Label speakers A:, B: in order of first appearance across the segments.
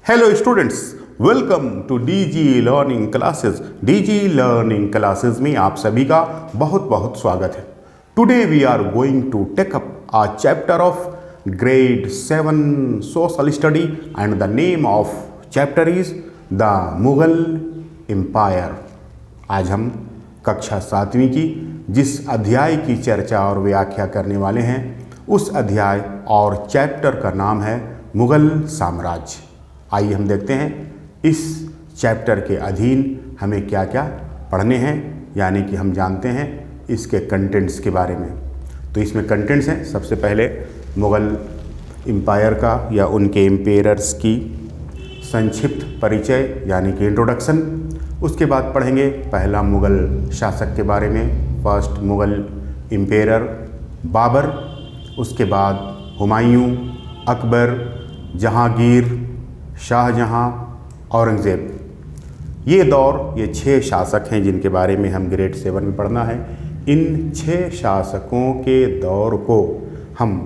A: Hello students, welcome to DG learning classes. DG learning classes में आप सभी का बहुत बहुत स्वागत है। Today we are going to take up a chapter of grade 7 social study and the name of chapter is the Mughal empire. आज हम कक्षा 7वीं की जिस अध्याय की चर्चा और व्याख्या करने वाले हैं उस अध्याय और चैप्टर का नाम है मुगल साम्राज्य। आइए हम देखते हैं इस चैप्टर के अधीन हमें क्या क्या पढ़ने हैं, यानी कि हम जानते हैं इसके कंटेंट्स के बारे में। तो इसमें कंटेंट्स हैं, सबसे पहले मुग़ल एम्पायर का या उनके एम्पेयरर्स की संक्षिप्त परिचय यानी कि इंट्रोडक्शन। उसके बाद पढ़ेंगे पहला मुग़ल शासक के बारे में, फर्स्ट मुग़ल एम्पेयर बाबर। उसके बाद हुमायूं, अकबर, जहांगीर, शाहजहां, औरंगज़ेब। ये दौर, ये 6 शासक हैं जिनके बारे में हम ग्रेड 7 में पढ़ना है। इन 6 शासकों के दौर को हम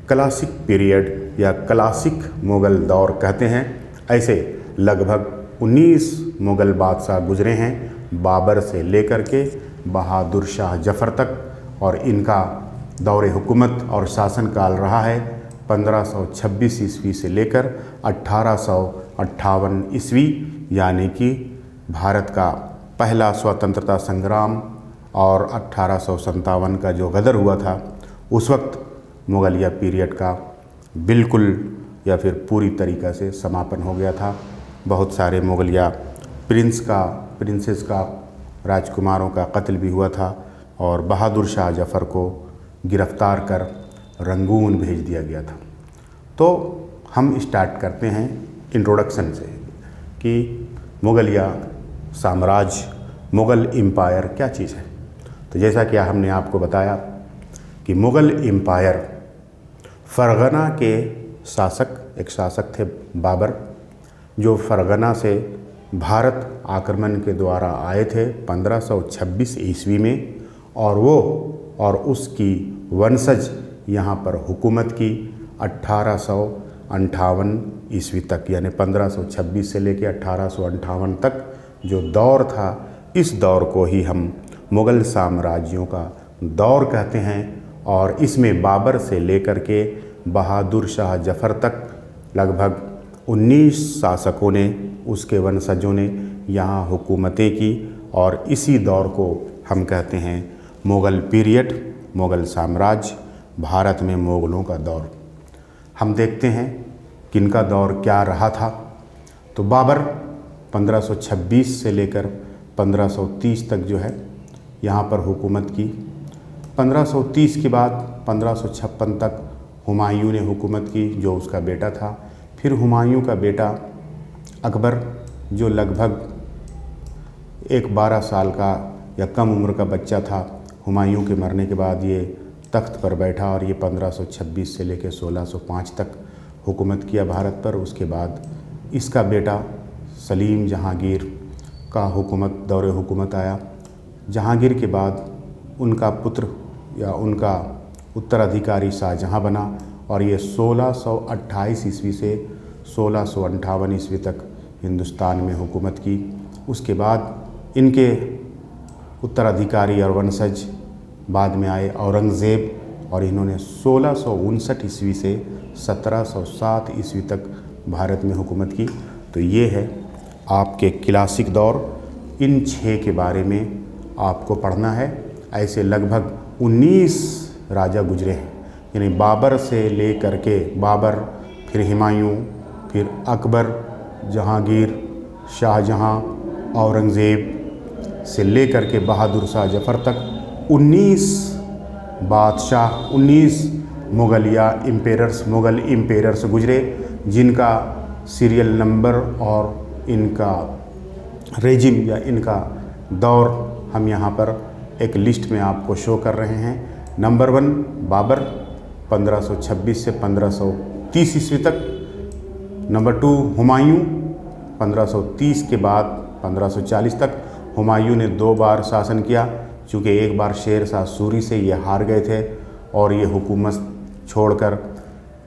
A: क्लासिक पीरियड या क्लासिक मुग़ल दौर कहते हैं। ऐसे लगभग 19 मुग़ल बादशाह गुजरे हैं, बाबर से लेकर के बहादुर शाह जफ़र तक, और इनका दौरे हुकूमत और शासनकाल रहा है 1526 ईस्वी से लेकर 1858 ईस्वी, यानी कि भारत का पहला स्वतंत्रता संग्राम और 1857 का जो गदर हुआ था उस वक्त मुग़लिया पीरियड का बिल्कुल या फिर पूरी तरीक़ा से समापन हो गया था। बहुत सारे मुग़लिया प्रिंसेस का, राजकुमारों का कत्ल भी हुआ था और बहादुर शाह जफ़र को गिरफ़्तार कर रंगून भेज दिया गया था। तो हम स्टार्ट करते हैं इंट्रोडक्शन से कि मुग़लिया साम्राज्य, मुग़ल एम्पायर क्या चीज़ है। तो जैसा कि हमने आपको बताया कि मुग़ल एम्पायर फ़रगना के एक शासक थे बाबर, जो फ़रगना से भारत आक्रमण के द्वारा आए थे 1526 ईस्वी में, और वो और उसकी वंशज यहाँ पर हुकूमत की 1858 ईस्वी तक, यानी 1526 से लेकर 1858 तक जो दौर था, इस दौर को ही हम मुग़ल साम्राज्यों का दौर कहते हैं। और इसमें बाबर से लेकर के बहादुर शाह जफ़र तक लगभग 19 शासकों ने, उसके वंशजों ने यहाँ हुकूमतें की, और इसी दौर को हम कहते हैं मुग़ल पीरियड, मुग़ल साम्राज्य, भारत में मुग़लों का दौर। हम देखते हैं किनका दौर क्या रहा था। तो बाबर 1526 से लेकर 1530 तक जो है यहाँ पर हुकूमत की। 1530 के बाद 1556 तक हुमायूं ने हुकूमत की, जो उसका बेटा था। फिर हुमायूं का बेटा अकबर, जो लगभग एक 12 साल का या कम उम्र का बच्चा था, हुमायूं के मरने के बाद ये तख्त पर बैठा और ये 1526 से लेकर 1605 तक हुकूमत किया भारत पर। उसके बाद इसका बेटा सलीम जहांगीर का दौरे हुकूमत आया। जहांगीर के बाद उनका पुत्र या उनका उत्तराधिकारी शाहजहां बना, और ये 1628 ईस्वी से 1658 ईस्वी तक हिंदुस्तान में हुकूमत की। उसके बाद इनके उत्तराधिकारी और वंशज बाद में आए औरंगज़ेब, और इन्होंने 1659 ईस्वी से 1707 ईस्वी तक भारत में हुकूमत की। तो ये है आपके क्लासिक दौर। इन 6 के बारे में आपको पढ़ना है। ऐसे लगभग 19 राजा गुजरे हैं, यानी बाबर से ले कर के बाबर, फिर हुमायूं, फिर अकबर, जहांगीर, शाहजहां, औरंगज़ेब से ले कर के बहादुर शाह जफ़र तक 19 बादशाह, 19 मुग़ल एम्पेयर्स गुजरे, जिनका सीरियल नंबर और इनका रेजिम या इनका दौर हम यहाँ पर एक लिस्ट में आपको शो कर रहे हैं। नंबर 1 बाबर 1526 से 1530 ईस्वी तक। नंबर 2 हुमायूं 1530 के बाद 1540 तक। हुमायूं ने 2 बार शासन किया, चूँकि एक बार शेर शाह सूरी से ये हार गए थे और ये हुकूमत छोड़कर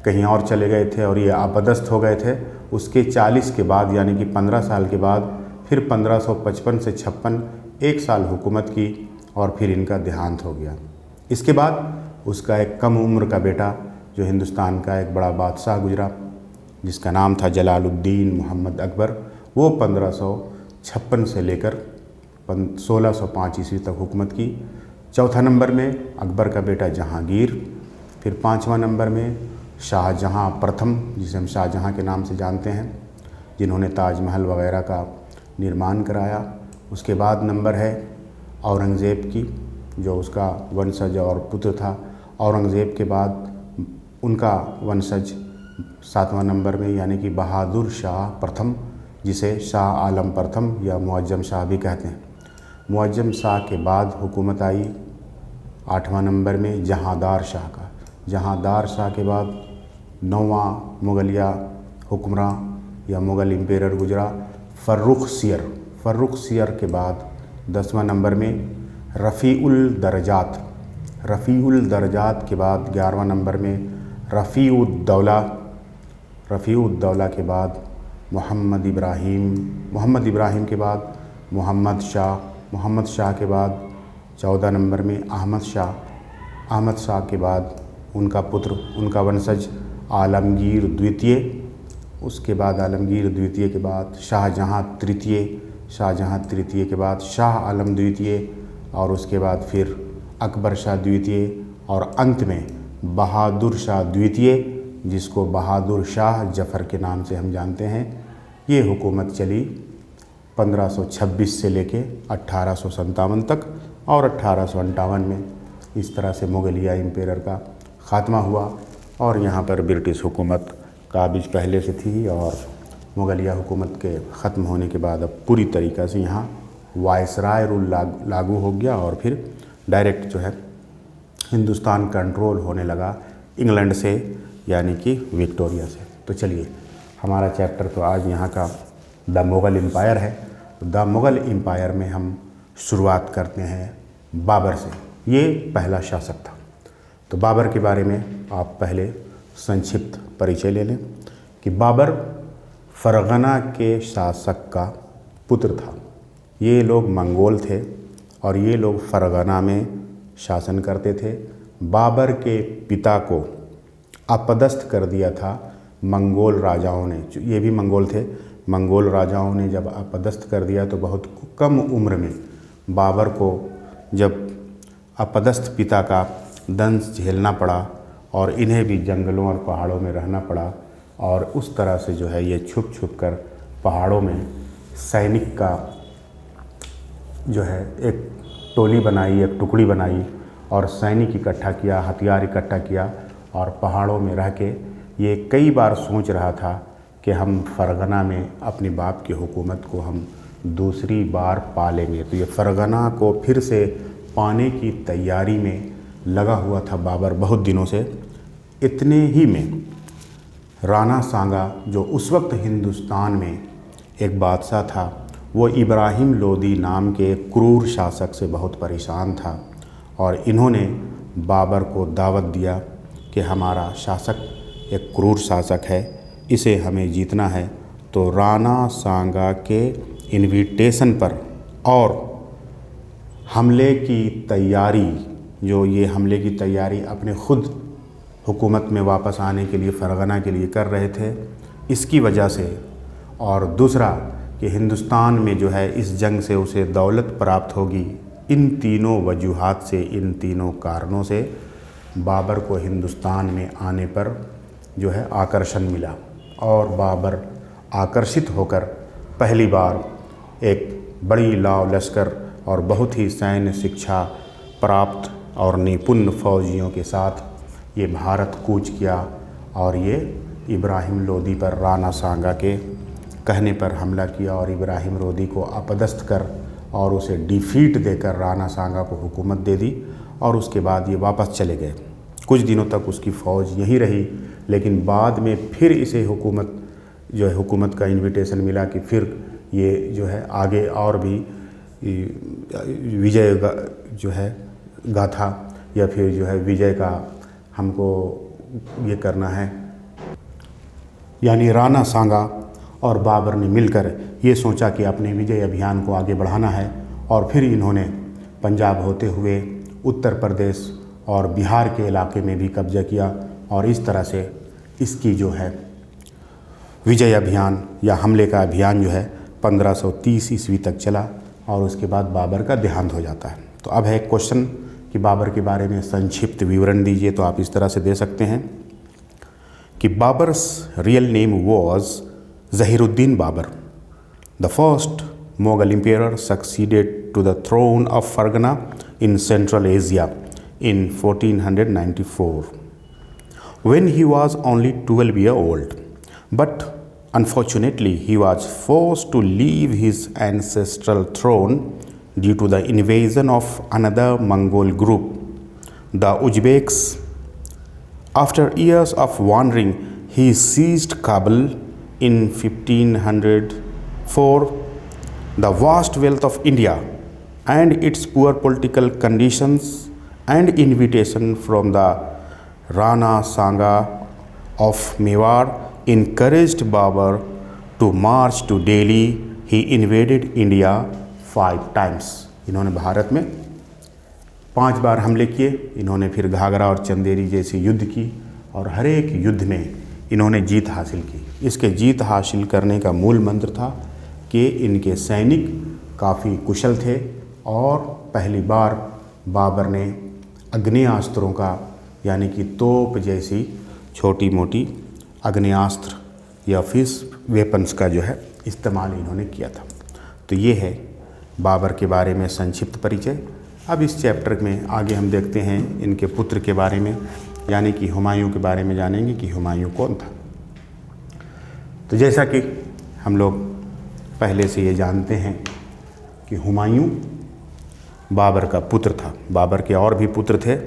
A: कहीं और चले गए थे और ये आपदस्थ हो गए थे, उसके 40 के बाद यानी कि 15 साल के बाद फिर 1555 से 56 1 साल हुकूमत की और फिर इनका देहांत हो गया। इसके बाद उसका एक कम उम्र का बेटा जो हिंदुस्तान का एक बड़ा बादशाह गुजरा जिसका नाम था जलालुद्दीन मोहम्मद अकबर, वो 1556 से लेकर 1605 ईस्वी तक हुकूमत की। चौथा नंबर में अकबर का बेटा जहांगीर, फिर 5वां नंबर में शाहजहां प्रथम, जिसे हम शाहजहां के नाम से जानते हैं, जिन्होंने ताजमहल वगैरह का निर्माण कराया। उसके बाद नंबर है औरंगज़ेब की, जो उसका वंशज और पुत्र था। औरंगज़ेब के बाद उनका वंशज 7वां नंबर में यानी कि बहादुर शाह प्रथम, जिसे शाह आलम प्रथम या मुअज्जम शाह भी कहते हैं। मुअज्जम शाह के बाद हुकूमत आई 8वां नंबर में जहांदार शाह का। जहांदार शाह के बाद 9वां मुगलिया हुक्मरान या मुग़ल इम्पेरर गुजरा फ़र्रुख सियर। फ़र्रुख सियर के बाद 10वां नंबर में रफ़ीउल दरजात। रफ़ीउल दरजात के बाद 11वां नंबर में रफ़ीउद्दौला। रफ़ीउद्दौला के बाद मोहम्मद इब्राहीम। मोहम्मद इब्राहीम के बाद मोहम्मद शाह। मोहम्मद शाह के बाद 14 नंबर में अहमद शाह। अहमद शाह के बाद उनका पुत्र, उनका वंशज आलमगीर द्वितीय। उसके बाद आलमगीर द्वितीय के बाद शाहजहां तृतीय। शाहजहां तृतीय के बाद शाह आलम द्वितीय और उसके बाद फिर अकबर शाह द्वितीय और अंत में बहादुर शाह द्वितीय, जिसको बहादुर शाह जफ़र के नाम से हम जानते हैं। ये हुकूमत चली 1526 से लेके 1857 तक और 1858 में इस तरह से मुग़लिया इम्पेरर का ख़ात्मा हुआ। और यहाँ पर ब्रिटिश हुकूमत काबिज पहले से थी और मुग़लिया हुकूमत के ख़त्म होने के बाद अब पूरी तरीक़ा से यहाँ वायसराय रूल लागू हो गया और फिर डायरेक्ट जो है हिंदुस्तान कंट्रोल होने लगा इंग्लैंड से, यानी कि विक्टोरिया से। तो चलिए, हमारा चैप्टर तो आज यहाँ का द मुग़ल एम्पायर है। द मुग़ल एम्पायर में हम शुरुआत करते हैं बाबर से। ये पहला शासक था। तो बाबर के बारे में आप पहले संक्षिप्त परिचय ले लें कि बाबर फ़रगना के शासक का पुत्र था। ये लोग मंगोल थे और ये लोग फ़रगना में शासन करते थे। बाबर के पिता को अपदस्थ कर दिया था मंगोल राजाओं ने। ये भी मंगोल थे। मंगोल राजाओं ने जब अपदस्थ कर दिया तो बहुत कम उम्र में बाबर को जब अपदस्थ पिता का दंश झेलना पड़ा और इन्हें भी जंगलों और पहाड़ों में रहना पड़ा और उस तरह से जो है ये छुप छुप कर पहाड़ों में सैनिक का जो है एक टोली बनाई, एक टुकड़ी बनाई और सैनिक इकट्ठा किया, हथियार इकट्ठा किया और पहाड़ों में रह के ये कई बार सोच रहा था कि हम फ़रगना में अपने बाप की हुकूमत को हम दूसरी बार पा लेंगे। तो ये फ़रगना को फिर से पाने की तैयारी में लगा हुआ था बाबर बहुत दिनों से। इतने ही में राणा सांगा, जो उस वक्त हिंदुस्तान में एक बादशाह था, वो इब्राहिम लोदी नाम के क्रूर शासक से बहुत परेशान था और इन्होंने बाबर को दावत दिया कि हमारा शासक एक क्रूर शासक है, इसे हमें जीतना है। तो राणा सांगा के इनविटेशन पर और हमले की तैयारी, जो ये हमले की तैयारी अपने खुद हुकूमत में वापस आने के लिए फ़रगना के लिए कर रहे थे, इसकी वजह से, और दूसरा कि हिंदुस्तान में जो है इस जंग से उसे दौलत प्राप्त होगी, इन तीनों वजूहात से, इन तीनों कारणों से बाबर को हिंदुस्तान में आने पर जो है आकर्षण मिला और बाबर आकर्षित होकर पहली बार एक बड़ी लाव लश्कर और बहुत ही सैन्य शिक्षा प्राप्त और निपुण फौजियों के साथ ये भारत कूच किया और ये इब्राहिम लोदी पर राणा सांगा के कहने पर हमला किया और इब्राहिम लोदी को अपदस्थ कर और उसे डिफीट देकर राणा सांगा को हुकूमत दे दी और उसके बाद ये वापस चले गए। कुछ दिनों तक उसकी फ़ौज यहीं रही, लेकिन बाद में फिर इसे हुकूमत का इनविटेशन मिला कि फिर ये जो है आगे और भी विजय जो है गाथा या फिर जो है विजय का हमको ये करना है। यानी राणा सांगा और बाबर ने मिलकर ये सोचा कि अपने विजय अभियान को आगे बढ़ाना है और फिर इन्होंने पंजाब होते हुए उत्तर प्रदेश और बिहार के इलाके में भी कब्जा किया और इस तरह से इसकी जो है विजय अभियान या हमले का अभियान जो है 1530 ईस्वी तक चला और उसके बाद बाबर का देहांत हो जाता है। तो अब है एक क्वेश्चन कि बाबर के बारे में संक्षिप्त विवरण दीजिए, तो आप इस तरह से दे सकते हैं कि Babur's real name was Zahiruddin Babur, the first Mughal emperor succeeded to the throne of Fargana in Central Asia in 1494 when he was only 12 years old. But unfortunately, he was forced to leave his ancestral throne due to the invasion of another Mongol group, the Uzbeks. After years of wandering, he seized Kabul in 1504. The vast wealth of India and its poor political conditions and invitation from the Rana Sanga of Mewar encouraged Babur to march to Delhi. He invaded India 5 times. इन्होंने भारत में 5 बार हमले किए। इन्होंने फिर घाघरा और चंदेरी जैसे युद्ध की और हर एक युद्ध में इन्होंने जीत हासिल की। इसके जीत हासिल करने का मूल मंत्र था कि इनके सैनिक काफ़ी कुशल थे और पहली बार बाबर ने अग्नेयास्त्रों का यानी कि तोप जैसी छोटी मोटी अग्नेयास्त्र या फिश वेपन्स का जो है इस्तेमाल इन्होंने किया था। तो ये है बाबर के बारे में संक्षिप्त परिचय। अब इस चैप्टर में आगे हम देखते हैं इनके पुत्र के बारे में, यानी कि हुमायूं के बारे में जानेंगे कि हुमायूं कौन था। तो जैसा कि हम लोग पहले से ये जानते हैं कि हुमायूं बाबर का पुत्र था। बाबर के और भी पुत्र थे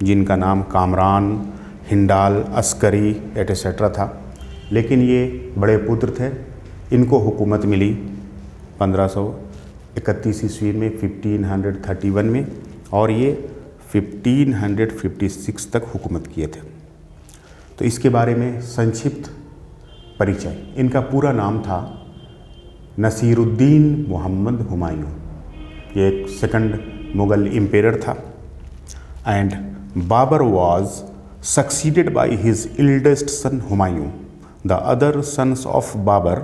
A: जिनका नाम कामरान, हिंडाल, अस्करी एटसेट्रा था, लेकिन ये बड़े पुत्र थे। इनको हुकूमत मिली 1531 ईस्वी में 1531 में और ये 1556 तक हुकूमत किए थे। तो इसके बारे में संक्षिप्त परिचय। इनका पूरा नाम था नसीरुद्दीन मोहम्मद हुमायूं। ये एक सेकंड मुग़ल एम्पेरर था and Babur was succeeded by his eldest son Humayun. The other sons of Babur,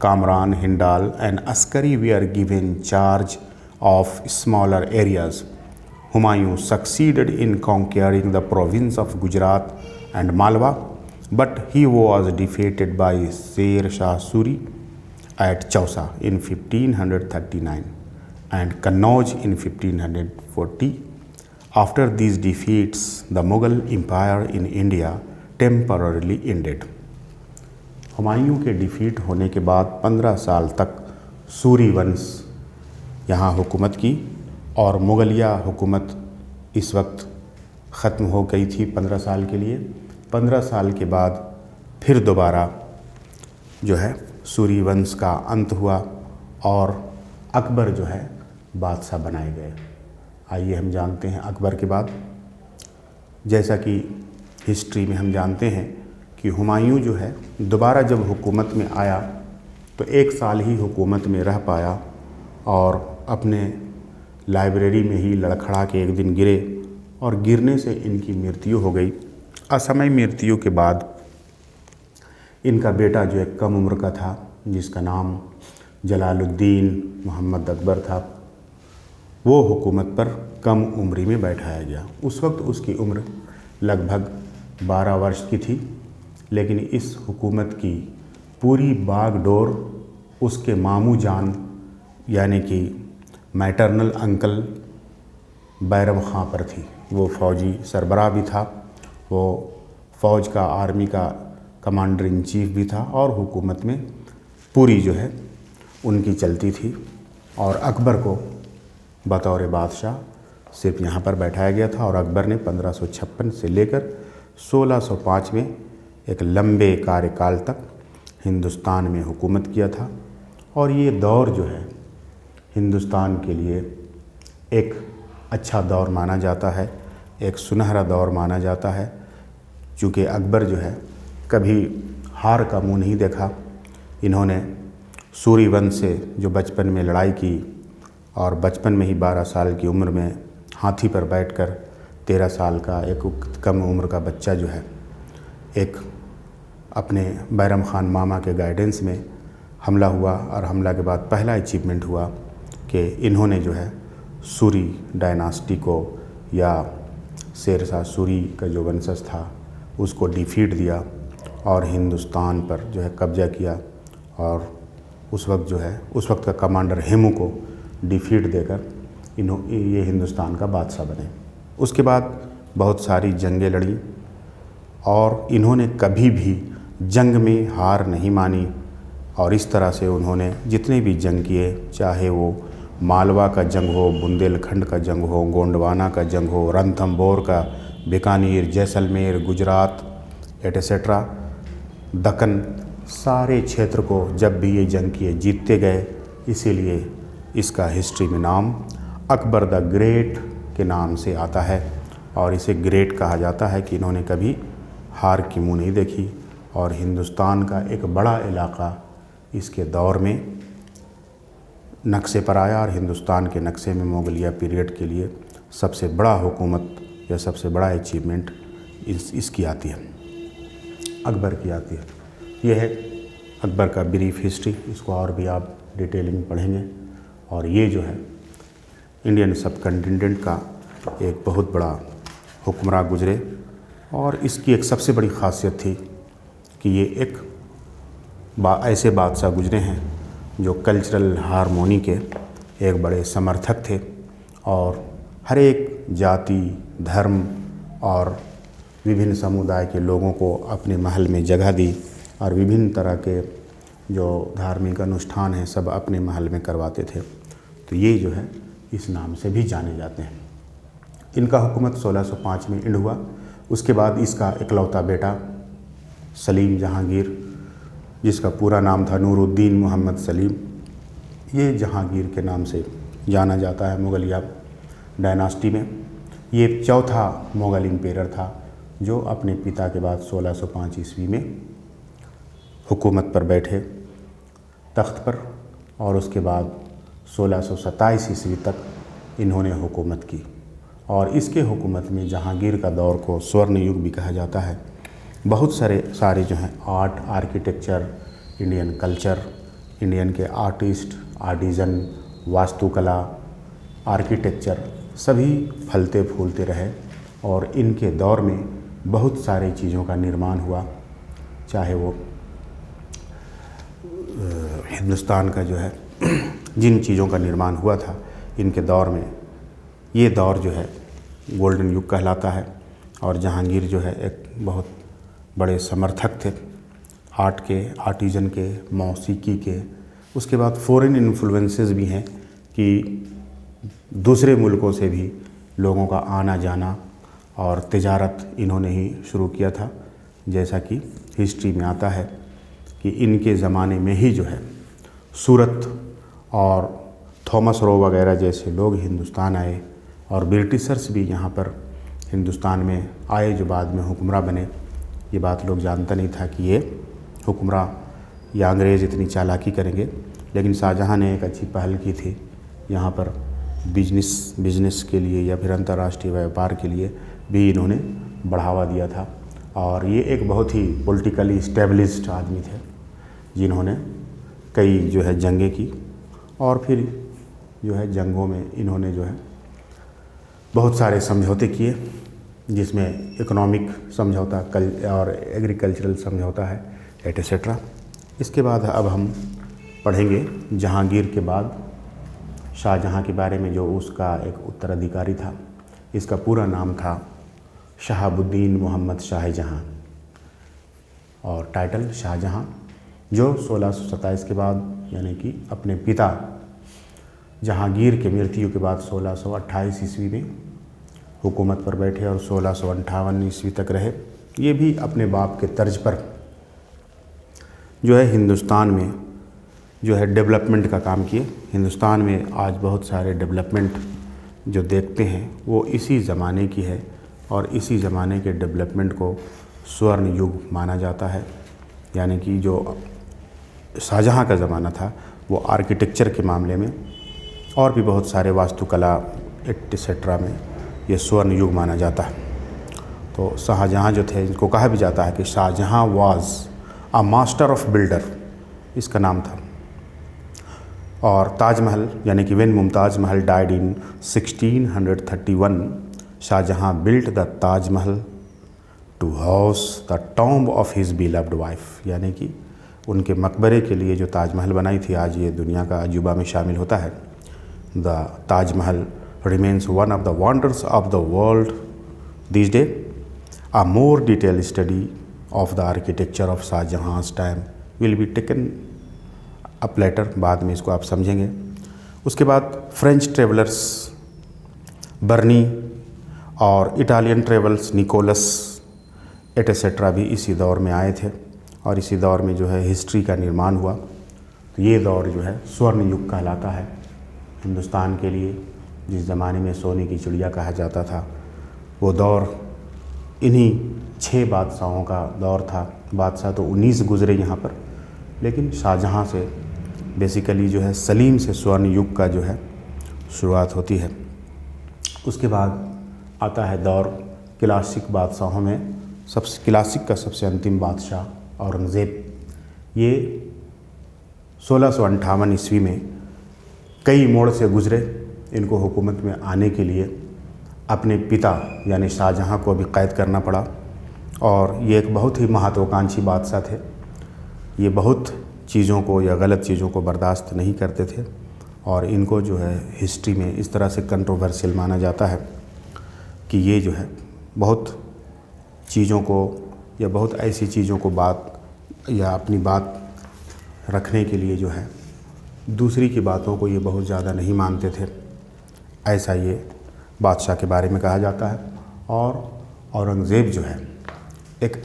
A: Kamran, Hindal and Askari were given charge of smaller areas. Humayun succeeded in conquering the province of Gujarat and Malwa, but he was defeated by Sher Shah Suri at Chausa in 1539 and Kannauj in 1540. After these defeats, the Mughal Empire in India temporarily ended. Humayun के defeat होने के बाद 15 साल तक सूरी वंश यहाँ हुकूमत की और मुग़लिया हुकूमत इस वक्त ख़त्म हो गई थी 15 साल के लिए। 15 साल के बाद फिर दोबारा जो है सूरी वंश का अंत हुआ और अकबर जो है बादशाह बनाए गए। आइए हम जानते हैं अकबर के बाद। जैसा कि हिस्ट्री में हम जानते हैं कि हुमायूं जो है दोबारा जब हुकूमत में आया तो 1 साल ही हुकूमत में रह पाया और अपने लाइब्रेरी में ही लड़खड़ा के एक दिन गिरे और गिरने से इनकी मृत्यु हो गई। असमय मृत्यु के बाद इनका बेटा जो एक कम उम्र का था जिसका नाम जलालुद्दीन मोहम्मद अकबर था, वो हुकूमत पर कम उम्री में बैठाया गया। उस वक्त उसकी उम्र लगभग 12 वर्ष की थी, लेकिन इस हुकूमत की पूरी बागडोर उसके मामू जान यानी कि मैटरनल अंकल बैरम खां पर थी। वो फ़ौजी सरबराह भी था, वो फ़ौज का आर्मी का कमांडर इन चीफ भी था और हुकूमत में पूरी जो है उनकी चलती थी। और अकबर को बतौर बादशाह सिर्फ यहाँ पर बैठाया गया था और अकबर ने 1556 से लेकर 1605 में एक लंबे कार्यकाल तक हिंदुस्तान में हुकूमत किया था। और ये दौर जो है हिंदुस्तान के लिए एक अच्छा दौर माना जाता है, एक सुनहरा दौर माना जाता है, चूँकि अकबर जो है कभी हार का मुंह नहीं देखा। इन्होंने सूरी वंश से जो बचपन में लड़ाई की और बचपन में ही 12 साल की उम्र में हाथी पर बैठकर 13 साल का एक कम उम्र का बच्चा जो है एक अपने बैरम ख़ान मामा के गाइडेंस में हमला हुआ और हमला के बाद पहला अचीवमेंट हुआ कि इन्होंने जो है सूरी डायनास्टी को या शेरशाह सूरी का जो वंशज था उसको डिफीट दिया और हिंदुस्तान पर जो है कब्ज़ा किया और उस वक्त का कमांडर हेमू को डिफीट देकर ये हिंदुस्तान का बादशाह बने। उसके बाद बहुत सारी जंगें लड़ी और इन्होंने कभी भी जंग में हार नहीं मानी और इस तरह से उन्होंने जितने भी जंग किए, चाहे वो मालवा का जंग हो, बुंदेलखंड का जंग हो, गोंडवाना का जंग हो, रणथंभौर का, बीकानेर, जैसलमेर, गुजरात एटसेट्रा, दक्कन, सारे क्षेत्र को जब भी ये जंग किए जीतते गए। इसीलिए इसका हिस्ट्री में नाम अकबर द ग्रेट के नाम से आता है और इसे ग्रेट कहा जाता है कि इन्होंने कभी हार की मुँह नहीं देखी और हिंदुस्तान का एक बड़ा इलाका इसके दौर में नक्शे पर आया और हिंदुस्तान के नक्शे में मुगलिया पीरियड के लिए सबसे बड़ा हुकूमत या सबसे बड़ा अचीवमेंट इसकी आती है, अकबर की आती है। यह है अकबर का ब्रीफ हिस्ट्री। इसको और भी आप डिटेलिंग पढ़ेंगे और ये जो है इंडियन सब कॉन्टिनेंट का एक बहुत बड़ा हुक्मरां गुजरे और इसकी एक सबसे बड़ी ख़ासियत थी कि ये एक ऐसे बादशाह गुजरे हैं जो कल्चरल हारमोनी के एक बड़े समर्थक थे और हर एक जाति, धर्म और विभिन्न समुदाय के लोगों को अपने महल में जगह दी और विभिन्न तरह के जो धार्मिक अनुष्ठान हैं सब अपने महल में करवाते थे। तो ये जो है इस नाम से भी जाने जाते हैं। इनका हुकूमत 1605 में एंड हुआ। उसके बाद इसका इकलौता बेटा सलीम जहांगीर, जिसका पूरा नाम था नूरुद्दीन मोहम्मद सलीम, ये जहांगीर के नाम से जाना जाता है मुगलिया डायनास्टी में। ये चौथा मुग़ल एम्पायर था जो अपने पिता के बाद 1605 ईस्वी में हुकूमत पर बैठे तख्त पर और उसके बाद 1627 ईस्वी तक इन्होंने हुकूमत की और इसके हुकूमत में जहांगीर का दौर को स्वर्ण युग भी कहा जाता है। बहुत सारे जो हैं art, architecture, Indian culture, Indian के आर्टिस्ट, आर्टिज़न, वास्तुकला, आर्किटेक्चर सभी फलते फूलते रहे और इनके दौर में बहुत सारी चीज़ों का निर्माण हुआ। चाहे वो हिंदुस्तान का जो है जिन चीज़ों का निर्माण हुआ था इनके दौर में, ये दौर जो है गोल्डन युग कहलाता है। और जहांगीर जो है एक बहुत बड़े समर्थक थे आर्ट के, आर्टिज़न के, मौसीकी के। उसके बाद फॉरेन इन्फ्लुएंसेस भी हैं कि दूसरे मुल्कों से भी लोगों का आना जाना और तिजारत इन्होंने ही शुरू किया था। जैसा कि हिस्ट्री में आता है कि इनके ज़माने में ही जो है सूरत और थॉमस रो वगैरह जैसे लोग हिंदुस्तान आए और ब्रिटिशर्स भी यहाँ पर हिंदुस्तान में आए जो बाद में हुक्मरां बने। ये बात लोग जानता नहीं था कि ये हुक्मरां या अंग्रेज़ इतनी चालाकी करेंगे, लेकिन शाहजहाँ ने एक अच्छी पहल की थी। यहाँ पर बिजनेस के लिए या फिर अंतर्राष्ट्रीय व्यापार के लिए भी इन्होंने बढ़ावा दिया था और ये एक बहुत ही पॉलिटिकली स्टेबलिश्ड आदमी थे जिन्होंने कई जो है जंगें की और फिर जो है जंगों में इन्होंने जो है बहुत सारे समझौते किए, जिसमें इकोनॉमिक समझौता और एग्रीकल्चरल समझौता है एटसेट्रा। इसके बाद अब हम पढ़ेंगे जहांगीर के बाद शाहजहाँ के बारे में, जो उसका एक उत्तराधिकारी था। इसका पूरा नाम था शहाबुद्दीन मोहम्मद शाहजहाँ और टाइटल शाहजहाँ, जो 1627 के बाद यानी कि अपने पिता जहांगीर के मृत्यु के बाद 1628 ईस्वी में हुकूमत पर बैठे और 1658 ईस्वी तक रहे। ये भी अपने बाप के तर्ज पर जो है हिंदुस्तान में जो है डेवलपमेंट का काम किए। हिंदुस्तान में आज बहुत सारे डेवलपमेंट जो देखते हैं वो इसी ज़माने की है और इसी ज़माने के डेवलपमेंट को स्वर्ण युग माना जाता है। यानी कि जो शाहजहाँ का ज़माना था वो आर्किटेक्चर के मामले में और भी बहुत सारे वास्तुकला एटसेट्रा में ये स्वर्ण युग माना जाता है। तो शाहजहाँ जो थे, इनको कहा भी जाता है कि Shahjahan was a master of builder, इसका नाम था। और ताजमहल यानी कि when Mumtaz Mahal died in 1631, Shahjahan built the Taj Mahal to house the tomb of his beloved wife, यानी कि उनके मकबरे के लिए जो ताजमहल बनाई थी, आज ये दुनिया का अजूबा में शामिल होता है। The Taj Mahal remains one of the wonders of the world this day. A more detail study of the architecture of शाहजहाँ's time will be taken up later, बाद में इसको आप समझेंगे। उसके बाद फ्रेंच ट्रेवलर्स बर्नी और इटालियन ट्रेवल्स निकोलस एटसेट्रा भी इसी दौर में आए थे और इसी दौर में जो है हिस्ट्री का निर्माण हुआ। तो ये दौर जो है स्वर्ण युग कहलाता है हिंदुस्तान के लिए। जिस ज़माने में सोने की चिड़िया कहा जाता था, वो दौर इन्हीं 6 बादशाहों का दौर था। बादशाह तो 19 गुज़रे यहाँ पर, लेकिन शाहजहाँ से बेसिकली जो है सलीम से स्वर्ण युग का जो है शुरुआत होती है। उसके बाद आता है दौर क्लासिक बादशाहों में। सबसे क्लासिक का सबसे अंतिम बादशाह औरंगज़ेब। ये 1658 ईस्वी में कई मोड़ से गुज़रे। इनको हुकूमत में आने के लिए अपने पिता यानी शाहजहाँ को भी कैद करना पड़ा और ये एक बहुत ही महत्वाकांक्षी बादशाह थे। ये बहुत चीज़ों को या गलत चीज़ों को बर्दाश्त नहीं करते थे और इनको जो है हिस्ट्री में इस तरह से कंट्रोवर्शियल माना जाता है कि ये जो है बहुत चीज़ों को या बहुत ऐसी चीज़ों को बात या अपनी बात रखने के लिए जो है दूसरी की बातों को ये बहुत ज़्यादा नहीं मानते थे, ऐसा ये बादशाह के बारे में कहा जाता है। और औरंगज़ेब जो है एक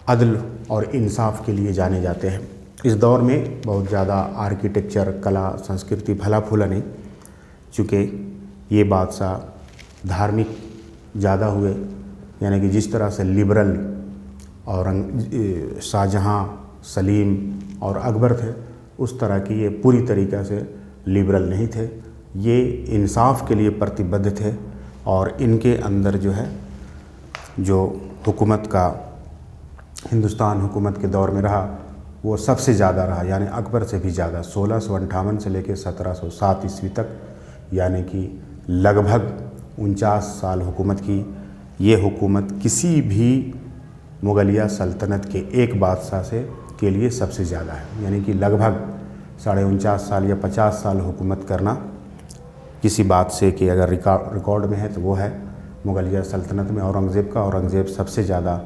A: अदल और इंसाफ के लिए जाने जाते हैं। इस दौर में बहुत ज़्यादा आर्किटेक्चर, कला, संस्कृति फला फूला नहीं, चूँकि ये बादशाह धार्मिक ज़्यादा हुए, यानी कि जिस तरह से लिबरल शाहजहाँ, सलीम और अकबर थे, उस तरह की ये पूरी तरीक़े से लिबरल नहीं थे। ये इंसाफ के लिए प्रतिबद्ध थे और इनके अंदर जो है जो हुकूमत का हिंदुस्तान हुकूमत के दौर में रहा वो सबसे ज़्यादा रहा, यानी अकबर से भी ज़्यादा। 1658 से लेकर 1707 ईस्वी तक, यानी कि लगभग 49 साल हुकूमत की। ये हुकूमत किसी भी मुगलिया सल्तनत के एक बादशाह से के लिए सबसे ज़्यादा है, यानी कि लगभग 49.5 साल या 50 साल हुकूमत करना किसी बात से कि अगर रिकॉर्ड में है तो वो है मुगलिया सल्तनत में औरंगज़ेब का। औरंगज़ेब सबसे ज़्यादा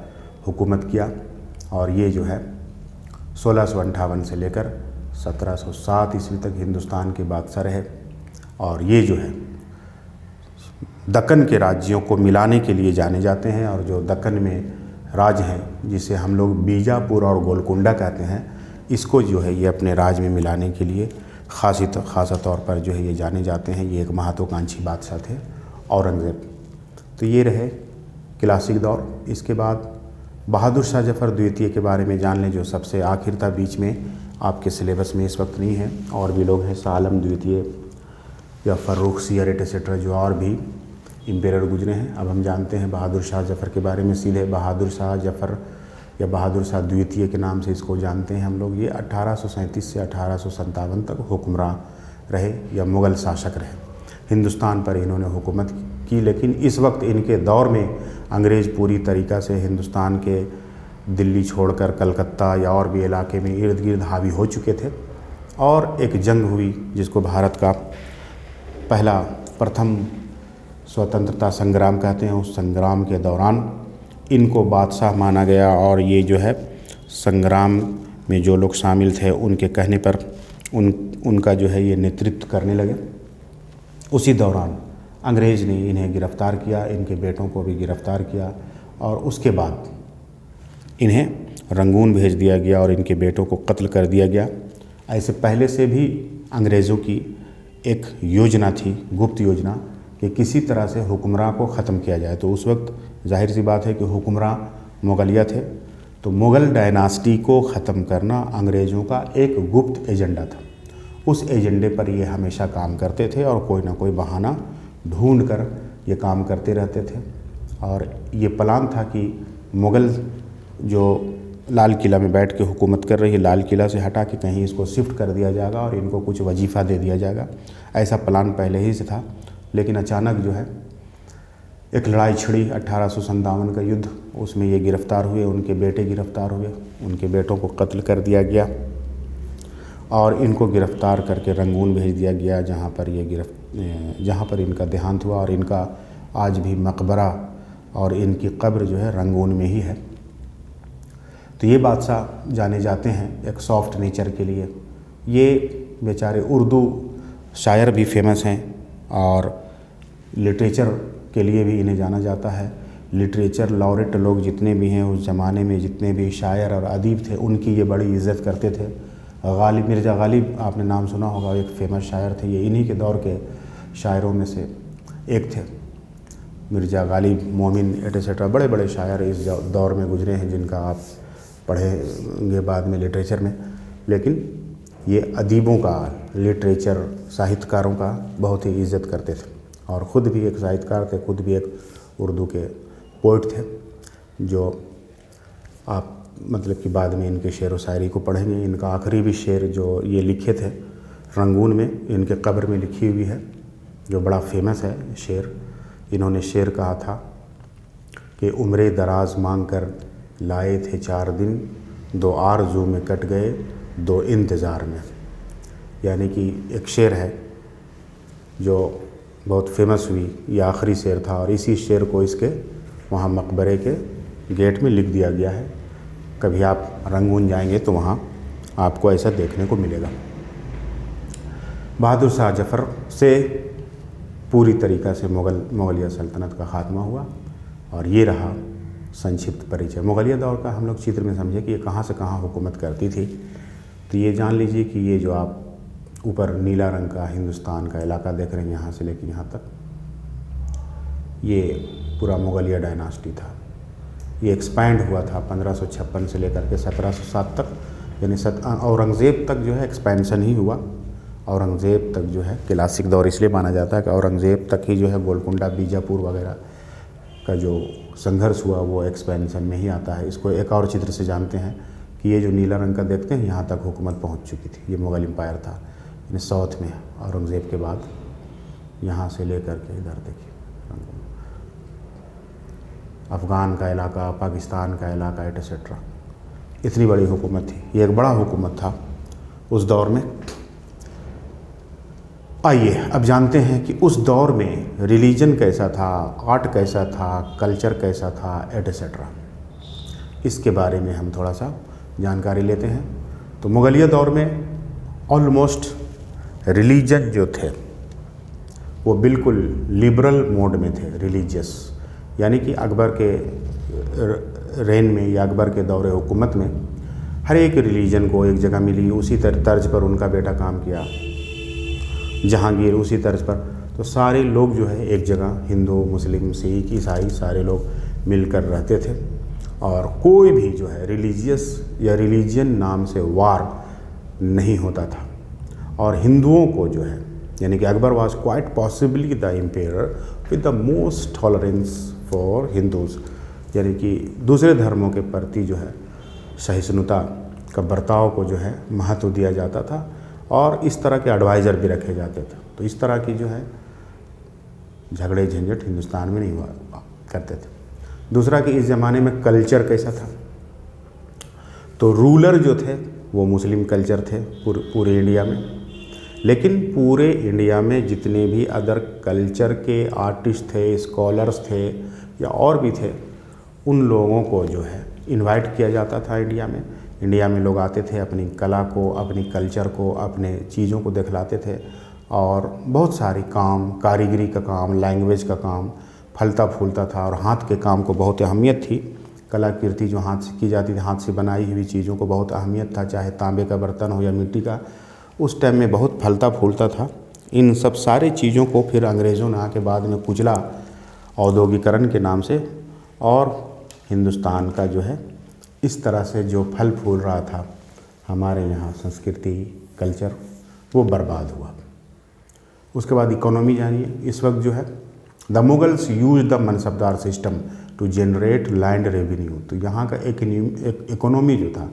A: हुकूमत किया और ये जो है 1658 से लेकर 1707 ईस्वी तक हिंदुस्तान के बादशाह रहे। और ये जो है दक्कन के राज्यों को मिलाने के लिए जाने जाते हैं। और जो दक्कन में राज्य हैं, जिसे हम लोग बीजापुर और गोलकुंडा कहते हैं, इसको जो है ये अपने राज्य में मिलाने के लिए ख़ासा तौर पर जो है ये जाने जाते हैं। ये एक महत्वाकांक्षी बादशाह थे औरंगज़ेब। तो ये रहे क्लासिक दौर। इसके बाद बहादुर शाह जफ़र द्वितीय के बारे में जान लें, जो सबसे आखिर था, बीच में आपके सिलेबस में इस वक्त नहीं है। और भी लोग हैं, शाह आलम द्वितीय या फ़र्रुख सियर एटसेट्रा, जो और भी इम्पेरर गुजरे हैं। अब हम जानते हैं बहादुर शाह जफ़र के बारे में। सीधे बहादुर शाह जफ़र या बहादुर शाह द्वितीय के नाम से इसको जानते हैं हम लोग। ये 1837 से 1857 तक हुक्मरान रहे या मुग़ल शासक रहे। हिंदुस्तान पर इन्होंने हुकूमत की, लेकिन इस वक्त इनके दौर में अंग्रेज़ पूरी तरीक़ा से हिंदुस्तान के दिल्ली छोड़कर कलकत्ता या और भी इलाके में इर्द गिर्द हावी हो चुके थे। और एक जंग हुई जिसको भारत का प्रथम स्वतंत्रता संग्राम कहते हैं। उस संग्राम के दौरान इनको बादशाह माना गया और ये जो है संग्राम में जो लोग शामिल थे उनके कहने पर उनका जो है ये नेतृत्व करने लगे। उसी दौरान अंग्रेज़ ने इन्हें गिरफ़्तार किया, इनके बेटों को भी गिरफ़्तार किया और उसके बाद इन्हें रंगून भेज दिया गया और इनके बेटों को कत्ल कर दिया गया। ऐसे पहले से भी अंग्रेज़ों की एक योजना थी, गुप्त योजना, कि किसी तरह से हुक्मरान को ख़त्म किया जाए। तो उस वक्त जाहिर सी बात है कि हुक्मरान मुगलिया थे, तो मुग़ल डायनास्टी को ख़त्म करना अंग्रेज़ों का एक गुप्त एजेंडा था। उस एजेंडे पर ये हमेशा काम करते थे और कोई ना कोई बहाना ढूंढ कर ये काम करते रहते थे। और ये प्लान था कि मुग़ल जो लाल किला में बैठ के हुकूमत कर रही है, लाल किला से हटा के कहीं इसको शिफ्ट कर दिया जाएगा और इनको कुछ वजीफ़ा दे दिया जाएगा। ऐसा प्लान पहले ही से था, लेकिन अचानक जो है एक लड़ाई छिड़ी 1857 का युद्ध, उसमें ये गिरफ़्तार हुए, उनके बेटे गिरफ़्तार हुए, उनके बेटों को कत्ल कर दिया गया और इनको गिरफ़्तार करके रंगून भेज दिया गया, जहाँ पर इनका देहांत हुआ। और इनका आज भी मकबरा और इनकी कब्र जो है रंगून में ही है। तो ये बादशाह जाने जाते हैं एक सॉफ्ट नेचर के लिए। ये बेचारे उर्दू शायर भी फेमस हैं और लिटरेचर के लिए भी इन्हें जाना जाता है। लिटरेचर लॉरेट लोग जितने भी हैं उस ज़माने में, जितने भी शायर और अदीब थे, उनकी ये बड़ी इज़्ज़त करते थे। गालिब, मिर्ज़ा गालिब आपने नाम सुना होगा, एक फ़ेमस शायर थे। ये इन्हीं के दौर के शायरों में से एक थे। मिर्ज़ा गालिब, मोमिन एटसेट्रा बड़े बड़े शायर इस दौर में गुजरे हैं, जिनका आप पढ़ेंगे बाद में लिटरेचर में। लेकिन ये अदीबों का, लिटरेचर साहित्यकारों का बहुत ही इज़्ज़त करते थे और ख़ुद भी एक साहित्यकार थे, ख़ुद भी एक उर्दू के पोइट थे, जो आप मतलब कि बाद में इनके शेर व शायरी को पढ़ेंगे। इनका आखिरी भी शेर जो ये लिखे थे रंगून में, इनके कब्र में लिखी हुई है, जो बड़ा फेमस है शेर। इन्होंने शेर कहा था कि उम्रे दराज मांग कर लाए थे 4 दिन, 2 आरज़ू में कट गए 2 इंतज़ार में। यानी कि एक शेर है जो बहुत फेमस हुई, ये आखिरी शेर था और इसी शेर को इसके वहाँ मकबरे के गेट में लिख दिया गया है। कभी आप रंगून जाएंगे तो वहाँ आपको ऐसा देखने को मिलेगा। बहादुर शाह जफ़र से पूरी तरीक़ा से मुग़लिया सल्तनत का ख़ात्मा हुआ और ये रहा संक्षिप्त परिचय मुग़लिया दौर का। हम लोग चित्र में समझे कि ये कहाँ से कहाँ हुकूमत करती थी। तो ये जान लीजिए कि ये जो आप ऊपर नीला रंग का हिंदुस्तान का इलाका देख रहे हैं, यहाँ से लेकर यहाँ तक, ये पूरा मुग़लिया डायनास्टी था। ये एक्सपैंड हुआ था 1556 से लेकर के 1707 तक, यानी औरंगज़ेब तक जो है एक्सपेंशन ही हुआ। औरंगज़ेब तक जो है क्लासिक दौर इसलिए माना जाता है कि औरंगज़ेब तक ही जो है गोलकुंडा, बीजापुर वगैरह का जो संघर्ष हुआ वो एक्सपेंशन में ही आता है। इसको एक और चित्र से जानते हैं कि ये जो नीला रंग का देखते हैं, यहाँ तक हुकूमत पहुँच चुकी थी। ये मुग़ल एम्पायर था, यानी साउथ में औरंगज़ेब के बाद यहाँ से लेकर के इधर देखिए अफ़गान का इलाका, पाकिस्तान का इलाका एटसेट्रा, इतनी बड़ी हुकूमत थी। ये एक बड़ा हुकूमत था उस दौर में। आइए अब जानते हैं कि उस दौर में रिलीजन कैसा था, आर्ट कैसा था, कल्चर कैसा था एटसेट्रा। इसके बारे में हम थोड़ा सा जानकारी लेते हैं। तो मुग़लिया दौर में ऑलमोस्ट रिलीजन जो थे वो बिल्कुल लिबरल मोड में थे, रिलीजियस। यानी कि अकबर के रेन में या अकबर के दौरे हुकूमत में हर एक रिलीजन को एक जगह मिली। उसी तर्ज पर उनका बेटा काम किया, जहांगीर, उसी तर्ज पर। तो सारे लोग जो है एक जगह, हिंदू, मुस्लिम, सिख, ईसाई, सारे लोग मिलकर रहते थे और कोई भी जो है रिलीजियस या रिलीजन नाम से वार नहीं होता था। और हिंदुओं को जो है, यानी कि Akbar was quite possibly the empire with the most tolerance for Hindus, यानी कि दूसरे धर्मों के प्रति जो है सहिष्णुता का बर्ताव को जो है महत्व दिया जाता था और इस तरह के एडवाइज़र भी रखे जाते थे। तो इस तरह की जो है झगड़े झंझट हिंदुस्तान में नहीं हुआ करते थे। दूसरा कि इस ज़माने में कल्चर कैसा था, तो रूलर जो थे वो मुस्लिम कल्चर थे पूरे इंडिया में। लेकिन पूरे इंडिया में जितने भी अदर कल्चर के आर्टिस्ट थे, स्कॉलर्स थे या और भी थे, उन लोगों को जो है इनवाइट किया जाता था इंडिया में। इंडिया में लोग आते थे, अपनी कला को, अपनी कल्चर को, अपने चीज़ों को दिखलाते थे और बहुत सारी काम, कारीगरी का काम, लैंग्वेज का काम फलता फूलता था और हाथ के काम को बहुत अहमियत थी। कलाकृति जो हाथ से की जाती थी, हाथ से बनाई हुई चीज़ों को बहुत अहमियत था, चाहे तांबे का बर्तन हो या मिट्टी का, उस टाइम में बहुत फलता फूलता था। इन सब सारे चीज़ों को फिर अंग्रेज़ों ने आके बाद में कुचला औद्योगिकरण के नाम से और हिंदुस्तान का जो है इस तरह से जो फल फूल रहा था हमारे यहाँ संस्कृति कल्चर, वो बर्बाद हुआ। उसके बाद इकोनॉमी जानिए। इस वक्त जो है the Mughals use the mansabdar system to generate land revenue. तो यहाँ का एक इकोनॉमी जो था